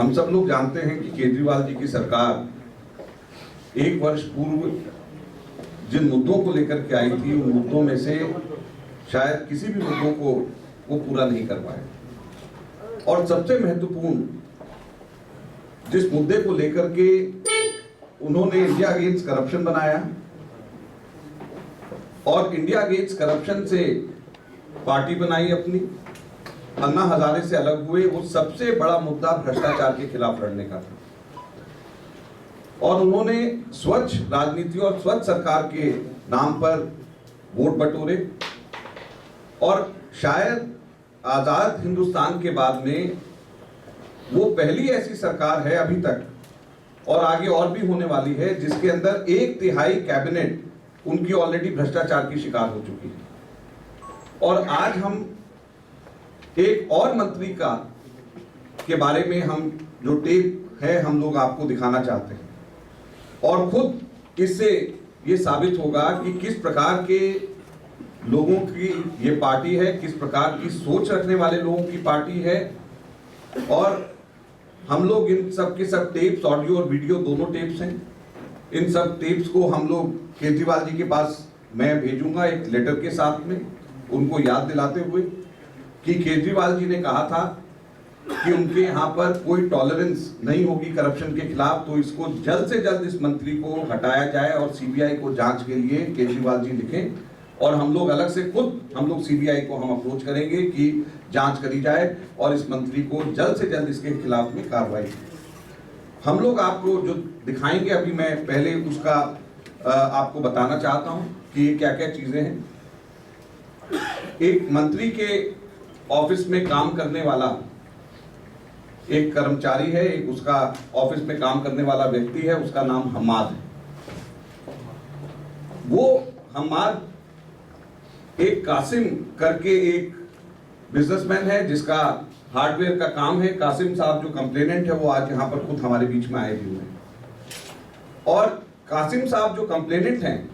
हम सब लोग जानते हैं कि केजरीवाल जी की सरकार एक वर्ष पूर्व जिन मुद्दों को लेकर के आई थी, उन मुद्दों में से शायद किसी भी मुद्दों को वो पूरा नहीं कर पाए। और सबसे महत्वपूर्ण जिस मुद्दे को लेकर के उन्होंने इंडिया अगेंस्ट करप्शन बनाया और इंडिया अगेंस्ट करप्शन से पार्टी बनाई अपनी, अन्ना हजारे से अलग हुए, वो सबसे बड़ा मुद्दा भ्रष्टाचार के खिलाफ लड़ने का था। और उन्होंने स्वच्छ राजनीति और स्वच्छ सरकार के नाम पर वोट बटोरे और शायद आजाद हिंदुस्तान के बाद में वो पहली ऐसी सरकार है अभी तक और आगे और भी होने वाली है जिसके अंदर 1/3 कैबिनेट उनकी ऑलरेडी भ्रष्टाचार की शिकार हो चुकी है। और आज हम एक और मंत्री के बारे में हम जो टेप है हम लोग आपको दिखाना चाहते हैं और खुद इससे ये साबित होगा कि किस प्रकार के लोगों की ये पार्टी है, किस प्रकार की सोच रखने वाले लोगों की पार्टी है। और हम लोग इन सब के सब टेप्स, ऑडियो और वीडियो दोनों टेप्स हैं, इन सब टेप्स को हम लोग केजरीवाल जी के पास मैं भेजूंगा एक लेटर के साथ में, उनको याद दिलाते हुए कि केजरीवाल जी ने कहा था कि उनके यहाँ पर कोई टॉलरेंस नहीं होगी करप्शन के खिलाफ, तो इसको जल्द से जल्द इस मंत्री को हटाया जाए और सीबीआई को जांच के लिए केजरीवाल जी लिखें। और हम लोग अलग से खुद हम लोग सीबीआई को हम अप्रोच करेंगे कि जांच करी जाए और इस मंत्री को जल्द से जल्द इसके खिलाफ में कार्रवाई। हम लोग आपको जो दिखाएंगे अभी, मैं पहले उसका आपको बताना चाहता हूं कि ये क्या क्या चीजें हैं। एक मंत्री के ऑफिस में काम करने वाला एक कर्मचारी है, एक उसका ऑफिस में काम करने वाला व्यक्ति है, उसका नाम हम्माद है। वो हम्माद एक कासिम करके एक बिजनेसमैन है जिसका हार्डवेयर का काम है। कासिम साहब जो कंप्लेनेंट है वो आज यहाँ पर खुद हमारे बीच में आए हुए हैं। और कासिम साहब जो कंप्लेनेंट हैं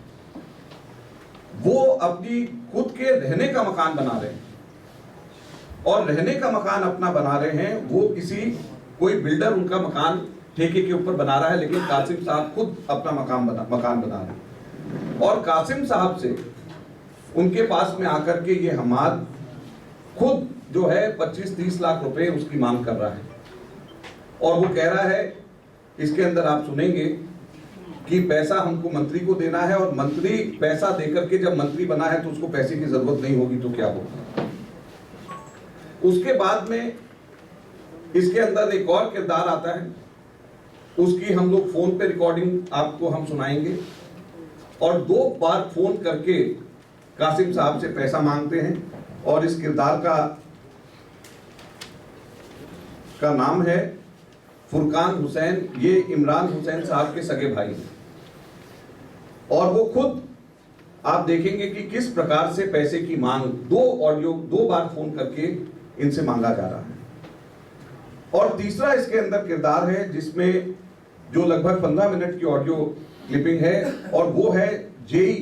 वो अपनी खुद के रहने का मकान बना रहे हैं और रहने का मकान अपना बना रहे हैं। वो कोई बिल्डर उनका मकान ठेके के ऊपर बना रहा है, लेकिन कासिम साहब खुद अपना मकान बना रहे हैं। और कासिम साहब से उनके पास में आकर के ये हम्माद खुद जो है 25-30 लाख रुपए उसकी मांग कर रहा है। और वो कह रहा है, इसके अंदर आप सुनेंगे कि पैसा हमको मंत्री को देना है और मंत्री पैसा देकर के जब मंत्री बना है तो उसको पैसे की जरूरत नहीं होगी तो क्या होगा। उसके बाद में इसके अंदर एक और किरदार आता है, उसकी हम लोग फोन पे रिकॉर्डिंग आपको हम सुनाएंगे। और 2 बार फोन करके कासिम साहब से पैसा मांगते हैं। और इस किरदार का नाम है फुरकान हुसैन। ये इमरान हुसैन साहब के सगे भाई हैं। और वो खुद आप देखेंगे कि किस प्रकार से पैसे की मांग 2 बार फोन करके इनसे मांगा जा रहा है। और तीसरा इसके अंदर किरदार है जिसमें जो लगभग 15 मिनट की ऑडियो क्लिपिंग है और वो है जेई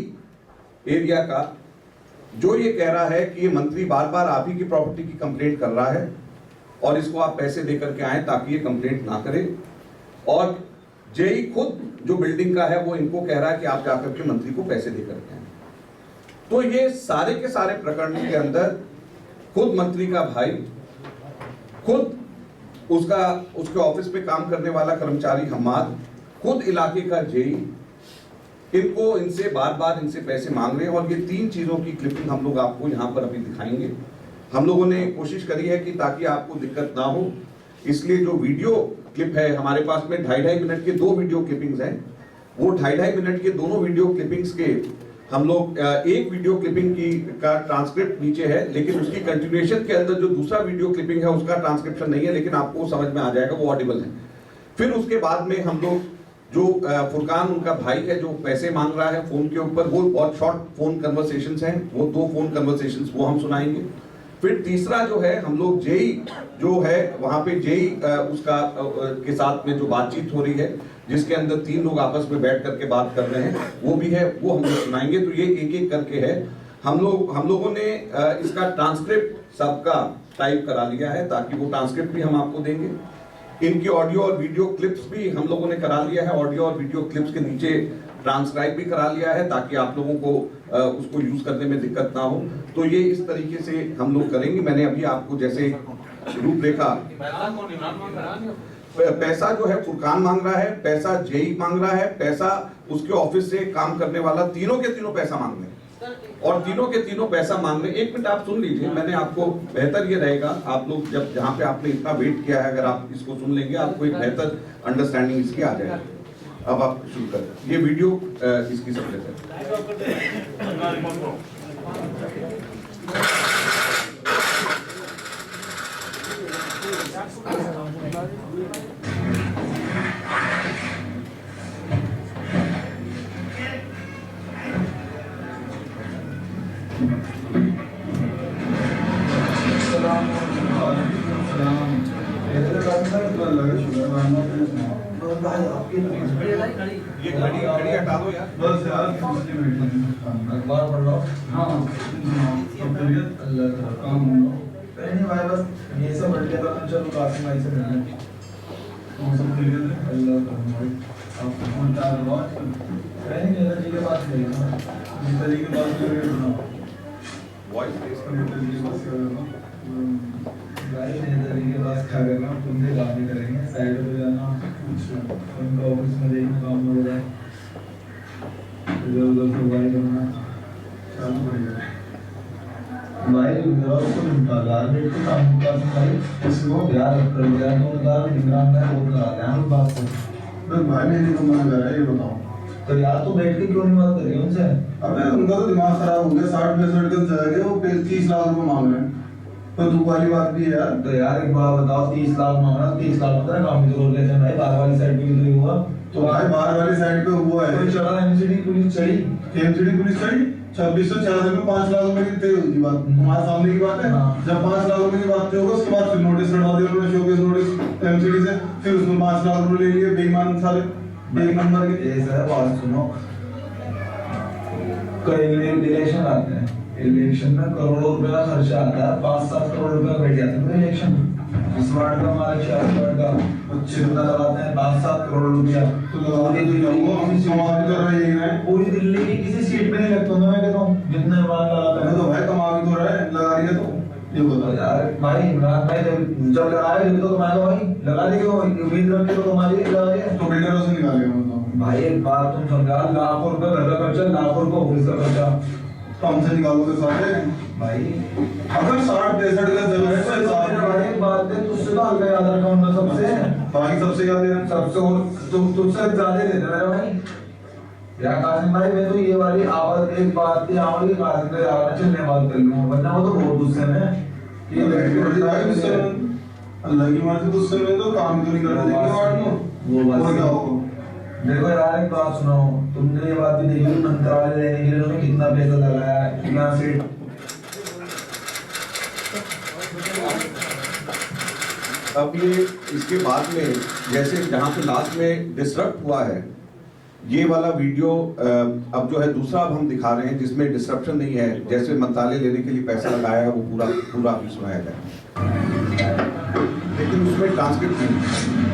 एरिया का, जो ये कह रहा है कि ये मंत्री बार बार आप ही की प्रॉपर्टी की कंप्लेंट कर रहा है और इसको आप पैसे देकर के आए ताकि ये कंप्लेंट ना करे। और जेई खुद जो बिल्डिंग का है वो इनको कह रहा है कि आप जाकर के मंत्री को पैसे देकर के आए। तो ये सारे के सारे प्रकरण के अंदर खुद मंत्री का भाई, खुद उसके ऑफिस में काम करने वाला कर्मचारी हम्माद, खुद इलाके का जेई, इनसे बार बार इनसे पैसे मांग रहे हैं। और ये 3 चीजों की क्लिपिंग हम लोग आपको यहाँ पर अभी दिखाएंगे। हम लोगों ने कोशिश करी है कि ताकि आपको दिक्कत ना हो, इसलिए जो वीडियो क्लिप है हमारे पास में 2.5 मिनट के 2 वीडियो क्लिपिंग्स हैं। वो 2.5 मिनट के दोनों वीडियो क्लिपिंग्स के हम लोग एक वीडियो क्लिपिंग का ट्रांसक्रिप्ट नीचे है, लेकिन उसकी कंटिन्यूएशन के अंदर जो दूसरा वीडियो क्लिपिंग है उसका ट्रांसक्रिप्शन नहीं है, लेकिन आपको समझ में आ जाएगा, वो ऑडिबल है। फिर उसके बाद में हम लोग जो फुरकान उनका भाई है जो पैसे मांग रहा है फोन के ऊपर, वो बहुत शॉर्ट फोन कन्वर्सेशंस हैं, वो 2 फोन कन्वर्सेशंस वो हम सुनाएंगे। फिर तीसरा जो है हम लोग जेई जो है वहां पे जेई उसका के साथ में जो बातचीत हो रही है जिसके अंदर 3 लोग आपस में बैठ करके बात कर रहे हैं, वो भी है, वो हम लोग सुनाएंगे। तो ये एक एक करके है। हम लोगों ने इसका ट्रांसक्रिप्ट सबका टाइप करा लिया है ताकि वो ट्रांसक्रिप्ट भी हम आपको देंगे। इनकी ऑडियो और वीडियो क्लिप्स भी हम लोगों ने करा लिया है, ऑडियो और वीडियो क्लिप्स के नीचे ट्रांसक्राइब भी करा लिया है ताकि आप लोगों को उसको यूज करने में दिक्कत ना हो। तो ये इस तरीके से हम लोग करेंगे। मैंने अभी आपको जैसे रूपरेखा, पैसा जो है फुरकान मांग रहा है, पैसा जेई मांग रहा है, पैसा उसके ऑफिस से काम करने वाला, तीनों के तीनों पैसा मांग रहे हैं और तीनों के तीनों पैसा मांग रहे हैं। एक मिनट आप सुन लीजिए, मैंने आपको, बेहतर ये रहेगा आप लोग जब जहाँ पे आपने इतना वेट किया है, अगर आप इसको सुन लेंगे आपको एक बेहतर अंडरस्टैंडिंग इसकी आ जाएगी। अब आप शुरू करें, ये वीडियो इसकी सबसे ये घड़ी हटा दो यार, बस यार अखबार पढ़ लो। हाँ सब तबीयत अल्लाह का काम हो नहीं भाई, बस ये सब बढ़ गया था। चलो कासिम भाई से मिलने, वो सब तबीयत अल्लाह का भाई आप फोन चार बात कहीं नहीं है जी के पास नहीं है, इस तरीके के बात करेंगे वॉइस टेस्ट करने के बात करेंगे भाई, नहीं तरीके बात क्या करना, तुम से बात नहीं करेंगे, साइड पे जाना, उनका ऑफिस में देखना काम हो रहा है, इधर उधर से बात करना चालू करेगा भाई। मेरा उसको निकाला बेट को काम का भाई, इसको यार कर दिया तो उधर निगरान है, वो करा ध्यान बात से तो भाई ने तो मना कर रहा है, ये बताओ तो यार तू बैठ के क्यों नहीं बात कर रही उनसे? अबे उनका तो दिमाग खराब हो गया, 60-65 के जगह वो 30 लाख रुपए मांग रहे हैं, तो तू वाली बात भी है यार। तो यार एक बात बताओ, 30 लाख मांगना, 30 लाख होता है काम की जरूरत है भाई, बाहर वाली साइड पे भी हुआ तो भाई, बाहर वाली साइड पे हुआ है, चढ़ा एमसीडी पुलिस चढ़ी, एमसीडी पुलिस चढ़ी 2646 में 5 लाख रुपए की तय होगी बात, तुम्हारे सामने की बात है। जब 5 लाख रुपए की बात होगा उसके बाद फिर नोटिस चढ़ा दिया उन्होंने, शोकेस नोटिस एमसीडी से, फिर उसमें 5 लाख रुपए ले लिए बेईमान सारे एक नंबर के। ऐसा है, बात सुनो, कई इलेक्शन आते हैं, इलेक्शन में करोड़ों रुपए का खर्चा आता है, 5-7 करोड़ रुपए का बैठ जाता है इलेक्शन, इस वार्ड का हमारे 4 वार्ड का 25 रुपया लगाते हैं, 5-7 करोड़ रुपया तो पूरी दिल्ली की किसी सीट पे नहीं लगता। मैं कहता हूँ जितने बार लगाते हैं तो भाई कमा भी तो रहा है, लगा रही है तो ये बताओ यार भाई। इमरान भाई जब लगाया जब तो कमाएगा भाई, लगा देंगे वो उम्मीद रख के तो कमाएंगे, लगा दिया तो बिल्डरों से निकालेगा भाई। एक बात तुम समझा, लाखों रुपए घर का खर्चा, लाखों रुपए ऑफिस का खर्चा, तो हमसे निकालोगे सारे भाई। अगर 60-65 का जगह है तो सारी बात है, तुझसे तो हल्का याद रखा हूं सबसे, बाकी सबसे याद है, सबसे और तुझसे ज्यादा देते मेरे भाई। यार कासिम भाई मैं तो ये वाली आवाज एक बात की आवाज की कासिम भाई यार चलने बात कर लूं, वरना वो तो बहुत गुस्से में ये भाई गुस्से में, अल्लाह की मर्जी गुस्से में तो काम तो नहीं करने देंगे वार्ड में, वो बात क्या होगा। देखो यार एक बात सुनो, तुमने ये बात भी देखी मंत्रालय लेने के लिए उन्होंने कितना पैसा लगाया है, कितना सीट। अब ये इसके बाद में जैसे जहां पे लास्ट में डिसरप्ट हुआ है, ये वाला वीडियो अब जो है दूसरा अब हम दिखा रहे हैं जिसमें डिसरप्शन नहीं है, जैसे मंत्रालय लेने के लिए पैसा लगाया है वो पूरा भी सुनाया जाए, लेकिन उसमें ट्रांसक्रिप्ट नहीं।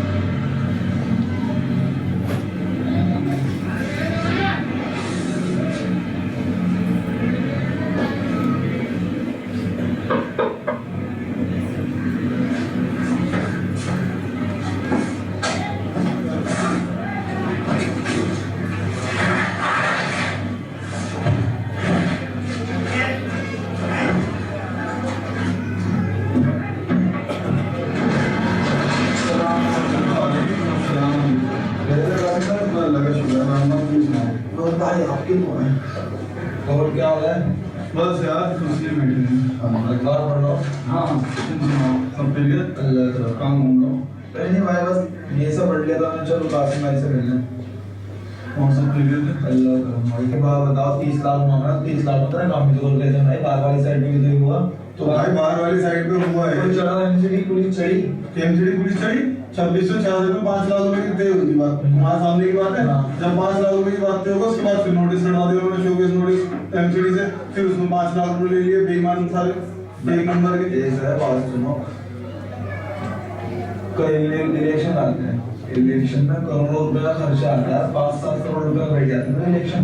और क्या हो रहा है? बस यार मुस्लिम मीटिंग अखबार पढ़ लो। हाँ सब तबीयत अल्लाह का काम हो नहीं भाई, बस ये सब पढ़ लिया था। चलो कासिम भाई से मिलने, कौन सा तबीयत अल्लाह का भाई के बात बताओ। 30 लाख मांगा, 30 लाख होता है काम की जरूरत है भाई, बाहर वाली साइड पे भी हुआ तो भाई, बाहर वाली साइड पे हुआ है, चढ़ा एमसीडी पुलिस चढ़ी, एमसीडी पुलिस चढ़ी 2646 में 5 लाख रुपए की तय होगी बात, तुम्हारे सामने की बात है। जब 5 लाख रुपए की बात होगा उसके बाद फिर नोटिस चढ़ा दिया उन्होंने, शोकेस नोटिस एमसीडी से, फिर उसमें 5 लाख रुपए ले लिए बेईमान सारे एक नंबर के। ऐसा है, बात सुनो इलेक्शन आते हैं, इलेक्शन में करोड़ों रुपए का खर्चा आता है, 5-7 करोड़ रुपए बैठ जाते हैं इलेक्शन।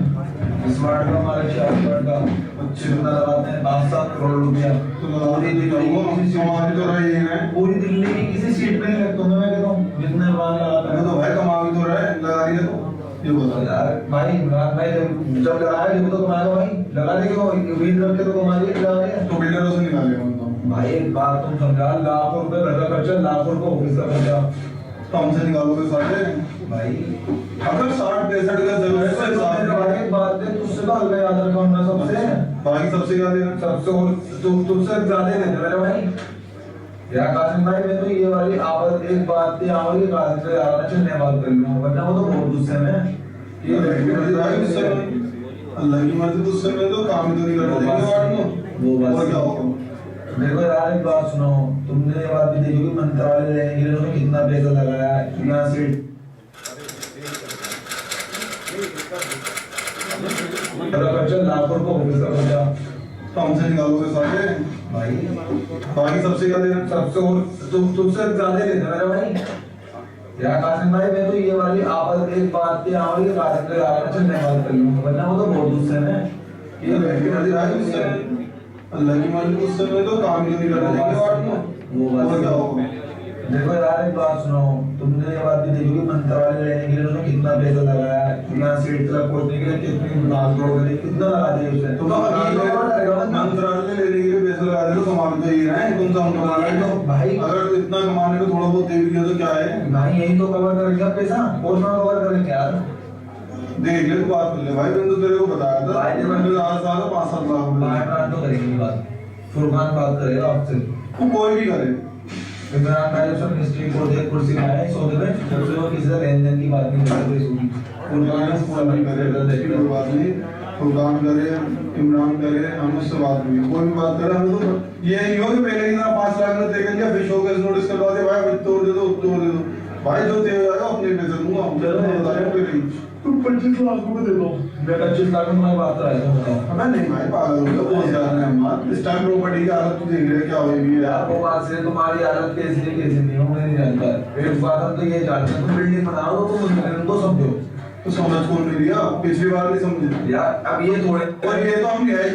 इस वार्ड का हमारे 4 वार्ड का कितना लगाते हैं, 5-7 करोड़ रुपया। पूरी दिल्ली की किसी सीट पे नहीं लगता। मैं कहता हूँ जितने बार लगाता है तो भाई कमा भी तो रहा है, लगा रही है तो ये बोला यार भाई इमरान भाई जब लगाया जब तो कमाएगा भाई, लगा देगा उम्मीद रख के तो कमा लेगा, लगा देगा तो बिल्डरों से निकालेगा भाई। एक बात तुम समझा, लाखों रुपए घर का खर्चा, लाखों रुपए ऑफिस का खर्चा, तो हमसे निकालोगे सारे भाई। अगर 60-65 का जरूरत है भाई, बात है तुझसे तो हल्का याद रखा हमने सबसे, बाकी सबसे क्या देना, सबसे तुझसे ज्यादा देने मेरे भाई। यार कासिम भाई मैं तो ये वाली आवाज एक बात थी, आवाज के कासिम से यार ना चलने बात कर लूं, वरना वो तो बहुत गुस्से में ये अल्लाह की मर्जी, गुस्से में तो काम ही तो नहीं करने देंगे वार्ड में। वो बात क्या होगा। देखो यार एक बात सुनो, तुमने ये बात भी देखी कि मंत्रालय लेने के लिए उन्होंने कितना पैसा लगाया है, यहाँ से खर्चा लाखों रुपए ऑफिस का खर्चा, तो हमसे निकालोगे सारे भाई। बाकी सबसे क्या देना, सबसे तुमसे ज्यादा देना मेरा भाई। यार कासिम भाई मैं तो ये वाली आवाज एक बात थी, आवाज के कासिम से यार ना चलने बात कर लूं, वरना वो तो बहुत गुस्से में ये लड़की मर्जी भाई, गुस्से में अल्लाह की मर्जी, उस समय तो काम ही नहीं करने देंगे वार्ड में। वो बात क्या होगा। देखो यार एक बात सुनो, तुमने ये बात भी देखी कि मंत्रालय लेने के लिए उन्होंने कितना पैसा लगाया है, यहाँ सीट तक पहुंचने के लिए कितनी लाख करोड़ कितना लगा दिया उसने। तो मंत्रालय लेने के लिए पैसा लगा दे तो कमाने तो ये है, तुम सब कमाना है तो भाई, अगर इतना कमाने को थोड़ा बहुत दे दिया तो क्या है भाई, यही तो कवर करेगा पैसा और ना कवर करेंगे यार। देख ले तो बात कर ले भाई, मैंने तो तेरे को बताया था भाई, मैंने 5-7 लाख भाई तो करेंगे बात, फुरकान बात करेगा आपसे, वो कोई भी करे। इमरान भाई सब मिनिस्ट्री को देख कुर्सी में आए सो दे जब से वो किसी से लेन-देन की बात नहीं करते, सुनी फुरकान पूरा नहीं करेगा, देखिए बात नहीं फुरकान करे इमरान करे, हम उससे बात नहीं, कोई भी बात करे हमें तो ये नहीं हो कि पहले की तरह 5 लाख में देख लिया फिर शोकेस नोटिस करवा दे भाई, तोड़ दे दो भाई, जो दे जाएगा अपने पैसे दूंगा हम, चलो बताएं फिर तुम 25 लाख रुपए दे दो, मैं 25 लाख में बात कर रहा था, हमें नहीं भाई पागल हो गया, बहुत ज्यादा है हम इस टाइम प्रॉपर्टी की हालत तू देख रहे क्या होगी यार। वो बात से तुम्हारी हालत कैसी नहीं हो, मैं नहीं जानता। एक बात हम तो ये जानते हैं, तुम बिल्डिंग बनाओ तो उनको समझो, तो समझ कौन नहीं लिया, पिछली बार नहीं समझे यार, अब ये थोड़े और ये तो हम है।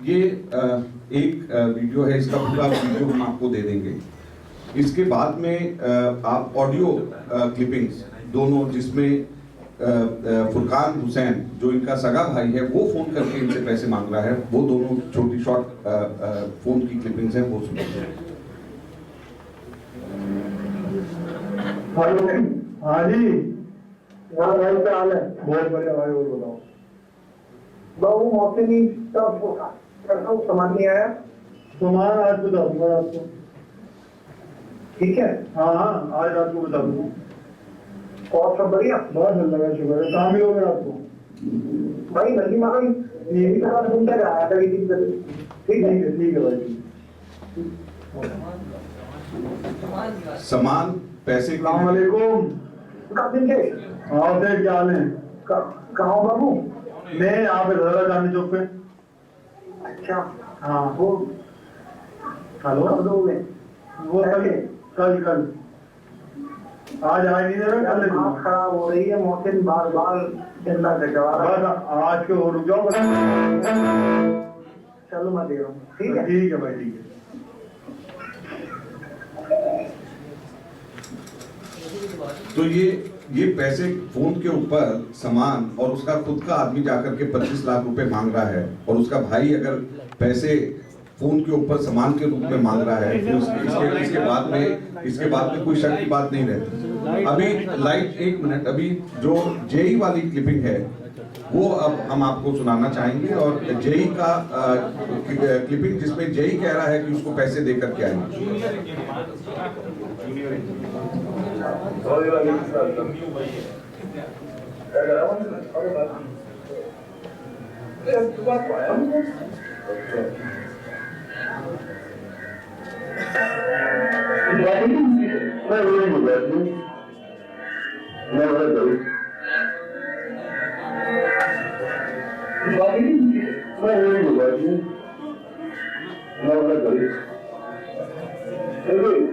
ये एक वीडियो है, इसका पूरा वीडियो हम आपको दे देंगे। इसके बाद में आप ऑडियो क्लिपिंग्स दोनों, जिसमें फुरकान हुसैन जो इनका सगा भाई है वो फोन करके इनसे पैसे मांग रहा है, वो दोनों छोटी शॉर्ट फोन की क्लिपिंग्स हैं, वो सुनिए। हाँ जी, हाँ भाई क्या हाल है? बहुत बढ़िया भाई, और बताओ। बाबू मौके की तरफ सामान नहीं आया, सामान आज बता दूंगा आपको, ठीक है? हाँ हाँ आज रात को बता दूंगा। और सब बढ़िया? बहुत अल्लाह का शुक्र है। कहाँ मिलोगे आपको? भाई नदी मारो, ये भी तो घूमता रहा था, ठीक है भाई। सामान पैसे। अस्सलाम वालेकुम। हाँ देख क्या हाल है? कहाँ हो बाबू? मैं यहाँ पे धरा चांदनी चौक पे। अच्छा हाँ वो हेलो वो कल आज आ नहीं रहा, कल खराब हो रही है, मौसम बार बार ठंडा आज के रुक जाओ, चलो मैं दे रहा हूँ, ठीक है भाई, ठीक है। तो ये पैसे फोन के ऊपर सामान और उसका खुद का आदमी जाकर के 25 लाख रुपए मांग रहा है, और उसका भाई अगर पैसे फोन के ऊपर सामान के रूप में मांग रहा है, फिर इसके बाद में कोई शक की बात नहीं रहती। अभी लाइव 1 मिनट, अभी जो जेई वाली क्लिपिंग है वो अब हम आपको सुनाना चाहेंगे, और जेई का क्लिपिंग जिसमें जेई कह रहा है कि उसको पैसे देकर के आएंगे।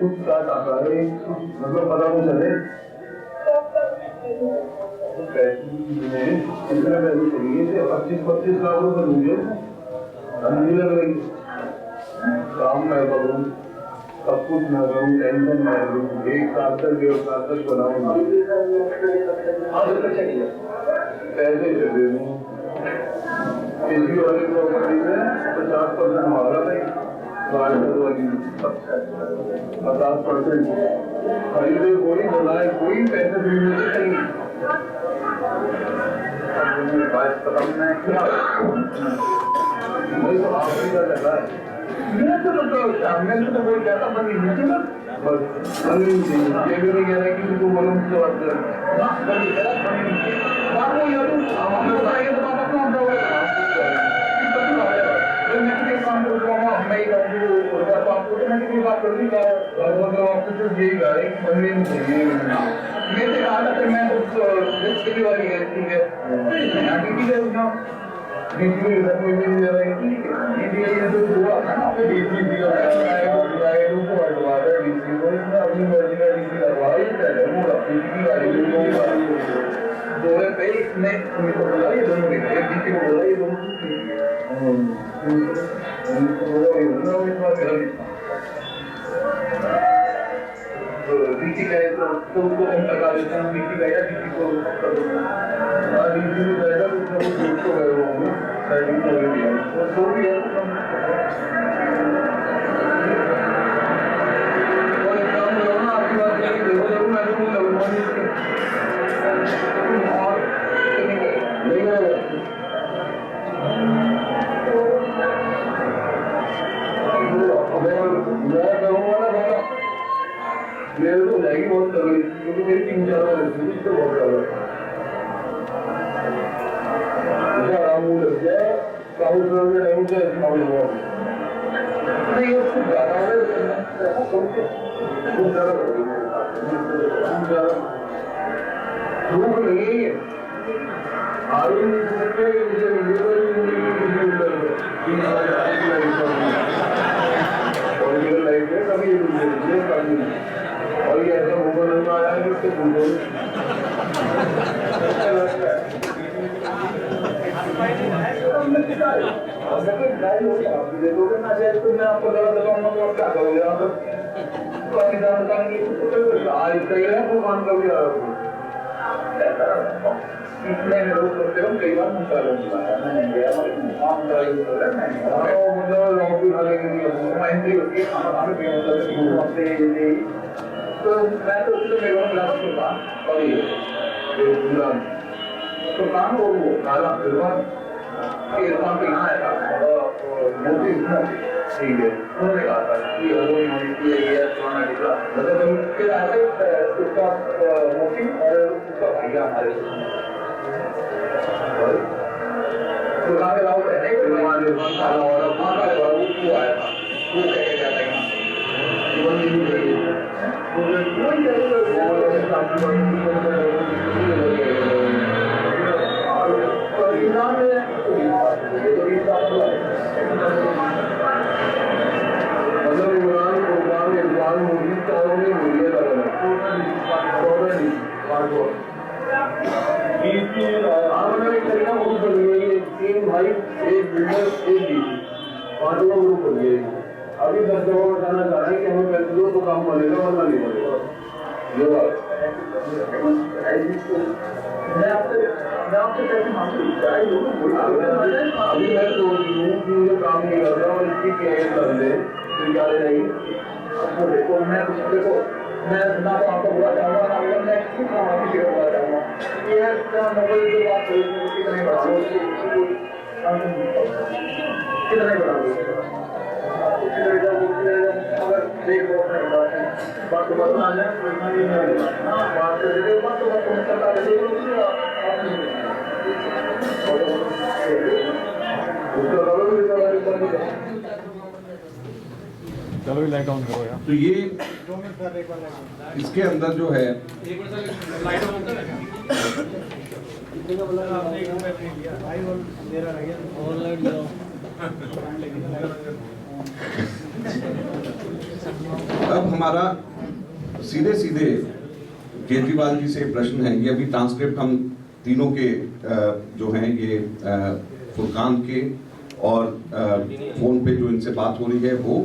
कुछ क्या चाहता है मतलब पता नहीं चले कितने पैसे चाहिए थे 25 लाख रुपए मुझे काम मैं करूँ सब कुछ मैं करूँ टेंशन मैं लूँ 1 साल तक 1.5 साल तक बनाऊंगा पैसे दे दूँ किसी वाली प्रॉपर्टी में 50% हमारा नहीं 50% खरीदे कोई बनाए कोई पैसे देने से नहीं नहीं तो आखिरी का चल रहा है मैं तो सामने से तो कोई कहता बनी नहीं ना बस बनी नहीं ये भी नहीं कह रहा कि तू बोलो मुझसे बात कर बात नहीं यार हम लोग आएंगे तो बात अपना हम लोग मैं किसी काम को कहूँगा मैं ही कहूँ और आपको तो मैंने कोई बात कर दी और मतलब आपको तो यही कहा है कि बनने नहीं चाहिए मेरे कहा था कि मैं उस रिस्क वाली है ठीक है ठीक है उसका डीपी कोई भी नहीं रहा है ये जो हुआ था ना पे डीपी दिया है को हटवा दे डीपी को इसने अपनी मर्जी का डीपी लगवा ही है वो डीपी वाली दो है पे इसने उनको बोला ये दोनों डीपी को बोला ये दोनों डीपी का तो तुमको हम लगा देते हैं डीपी का या डीपी को डीपी को जाएगा तो गए होंगे सेटिंग हो गई है तो भी है और काम लो ना आपकी बात नहीं देखो जरूर मैं तो लगूंगा नहीं और नहीं है मैं करूँगा ना भाई मेरे तो जाएगी बहुत तगड़ी क्योंकि मेरी 3-4 बार तो बहुत ज़्यादा आराम लग जाए काउंटर में नहीं मुझे नहीं उसको ज़्यादा भूख नहीं है आलू लाइफ में कभी और ये ऐसा भूखा नहीं आया है उसके भूखो देखोगे ना जैसे तो मैं आपको दवा बताऊंगा तो आप क्या करोगे आप कभी दवा बताएंगे आज कहीं है वो काम कभी आ रहा इतने लोग करते हो कई बार निकालो नहीं गया काम ड्राइव कर रहा है मतलब लोग भी खा लेंगे एंट्री होती है खाना खाने पे तो मैं तो उससे मेरे को मिला था और ये तो काम वो काला फिल्म के इरफान पे यहाँ आया था मोदी ठीक है उन्होंने कहा था कि अगर ये पुराना निकला मतलब फिर आए उसका मोदी और उसका भैया हमारे तो कहा के लाओ रहने के बाद इरफान काला और वहाँ का बाबू वो आया था वो कह के जाता है जीवन नहीं चाहिए अभी 10 जगह बताना चाह रहे हैं कि हमें पैसे दो तो काम बनेगा वरना नहीं बनेगा मैं आपसे पैसे मांगू अभी मैं सोच रही हूँ कि मुझे काम नहीं कर रहा और इसकी केयर कर दे निकाले नहीं देखो मैं कुछ देखो मैं ना तो आपको बुरा चाहूँगा ना मैं कुछ काम आपकी शेयर करना चाहूँगा ये मोबाइल की बात करूँ कितने बढ़ाओ कितने बढ़ाओ अगर देखो बात तो बता आ जाए बात कर बात तो सरकार चलो लाइट ऑन करो यार। तो ये इसके अंदर जो है अब हमारा सीधे सीधे केजरीवाल जी से प्रश्न है, ये अभी ट्रांसक्रिप्ट हम तीनों के जो हैं ये फुरकान के और फोन पे जो इनसे बात हो रही है वो,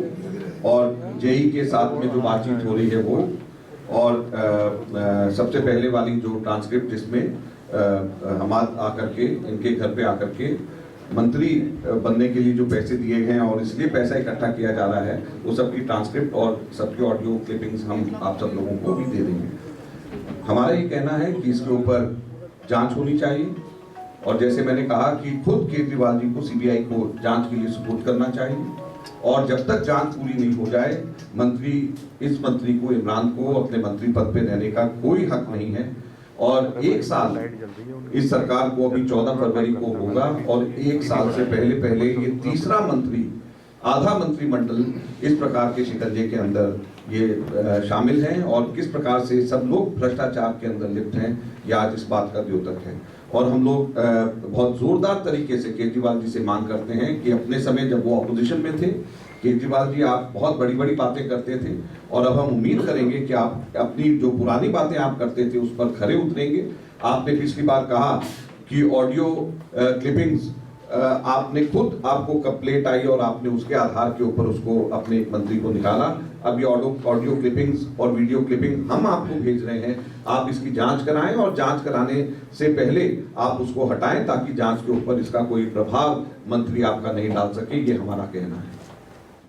और जेई के साथ में जो बातचीत हो रही है वो, और सबसे पहले वाली जो ट्रांसक्रिप्ट जिसमें हम आकर के इनके घर पे आकर के मंत्री बनने के लिए जो पैसे दिए हैं और इसलिए पैसा इकट्ठा किया जा रहा है, वो सबकी ट्रांसक्रिप्ट और सबके ऑडियो क्लिपिंग्स हम आप सब लोगों को भी दे देंगे। हमारा ये कहना है कि इसके ऊपर जांच होनी चाहिए, और जैसे मैंने कहा कि खुद केजरीवाल जी को सीबीआई को जांच के लिए सपोर्ट करना चाहिए, और जब तक जांच पूरी नहीं हो जाए इस मंत्री को, इमरान को अपने मंत्री पद पे रहने का कोई हक नहीं है। और 1 साल इस सरकार को अभी 14 फरवरी को होगा, और 1 साल से पहले ये तीसरा मंत्री, आधा मंत्रिमंडल इस प्रकार के शिकंजे के अंदर ये शामिल हैं, और किस प्रकार से सब लोग भ्रष्टाचार के अंदर लिप्त हैं, ये आज इस बात का द्योतक है। और हम लोग बहुत जोरदार तरीके से केजरीवाल जी से मांग करते हैं कि अपने समय जब वो अपोजिशन में थे, केजरीवाल जी आप बहुत बड़ी बड़ी बातें करते थे, और अब हम उम्मीद करेंगे कि आप अपनी जो पुरानी बातें आप करते थे उस पर खरे उतरेंगे। आपने पिछली बार कहा कि ऑडियो क्लिपिंग्स आपने खुद, आपको कंप्लेंट आई और आपने उसके आधार के ऊपर उसको अपने मंत्री को निकाला। अब ये ऑडियो क्लिपिंग्स और वीडियो क्लिपिंग हम आपको भेज रहे हैं, आप इसकी जांच कराएं, और जांच कराने से पहले आप उसको हटाएं ताकि जांच के ऊपर इसका कोई प्रभाव मंत्री आपका नहीं डाल सके, ये हमारा कहना है।